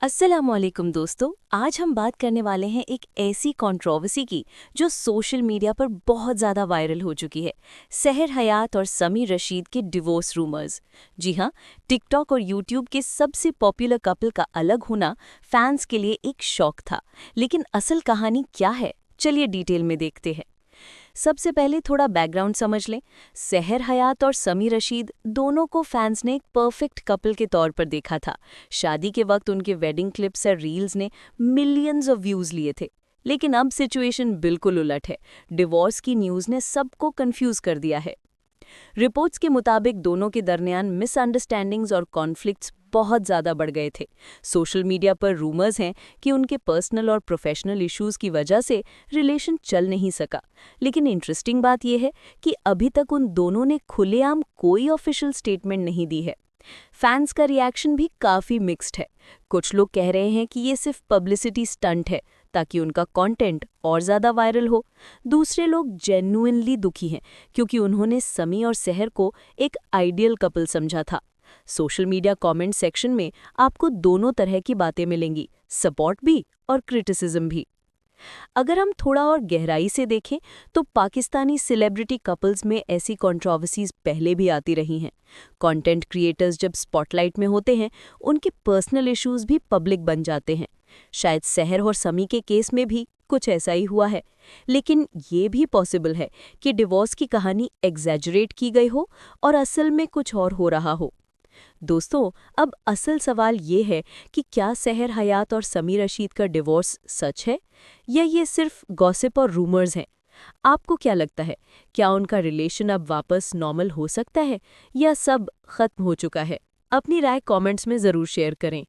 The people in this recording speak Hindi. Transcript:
अस्सलामुअलैकुम दोस्तों, आज हम बात करने वाले हैं एक ऐसी कंट्रोवर्सी की जो सोशल मीडिया पर बहुत ज़्यादा वायरल हो चुकी है। सहर हयात और समी रशीद के डिवोर्स रूमर्स। जी हाँ, टिकटॉक और यूट्यूब के सबसे पॉपुलर कपल का अलग होना फैंस के लिए एक शौक था। लेकिन असल कहानी क्या है, चलिए डिटेल में देखते हैं। सबसे पहले थोड़ा बैकग्राउंड समझ लें। सहर हयात और समी रशीद दोनों को फैंस ने एक परफेक्ट कपल के तौर पर देखा था। शादी के वक्त उनके वेडिंग क्लिप्स और रील्स ने मिलियंस ऑफ व्यूज लिए थे। लेकिन अब सिचुएशन बिल्कुल उलट है। डिवोर्स की न्यूज़ ने सबको कंफ्यूज कर दिया है। रिपोर्ट्स के मुताबिक दोनों के दरमियान मिसअंडरस्टैंडिंग्स और कॉन्फ्लिक्ट्स बहुत ज़्यादा बढ़ गए थे। सोशल मीडिया पर रूमर्स हैं कि उनके पर्सनल और प्रोफेशनल इश्यूज की वजह से रिलेशन चल नहीं सका। लेकिन इंटरेस्टिंग बात यह है कि अभी तक उन दोनों ने खुलेआम कोई ऑफिशियल स्टेटमेंट नहीं दी है। फैंस का रिएक्शन भी काफ़ी मिक्स्ड है। कुछ लोग कह रहे हैं कि ये सिर्फ पब्लिसिटी स्टंट है ताकि उनका कंटेंट और ज़्यादा वायरल हो। दूसरे लोग जेन्युइनली दुखी हैं क्योंकि उन्होंने समी और सहर को एक आइडियल कपल समझा था। सोशल मीडिया कमेंट सेक्शन में आपको दोनों तरह की बातें मिलेंगी, सपोर्ट भी और क्रिटिसिज्म भी। अगर हम थोड़ा और गहराई से देखें तो पाकिस्तानी सेलिब्रिटी कपल्स में ऐसी कंट्रोवर्सीज पहले भी आती रही हैं। कंटेंट क्रिएटर्स जब स्पॉटलाइट में होते हैं, उनके पर्सनल इश्यूज भी पब्लिक बन जाते हैं। शायद सहर और समी के केस में भी कुछ ऐसा ही हुआ है। लेकिन ये भी पॉसिबल है कि डिवोर्स की कहानी एग्जैजरेट की गई हो और असल में कुछ और हो रहा हो। दोस्तों, अब असल सवाल ये है कि क्या सहर हयात और समी रशीद का डिवोर्स सच है या ये सिर्फ गॉसिप और रूमर्स हैं? आपको क्या लगता है, क्या उनका रिलेशन अब वापस नॉर्मल हो सकता है या सब खत्म हो चुका है? अपनी राय कमेंट्स में ज़रूर शेयर करें।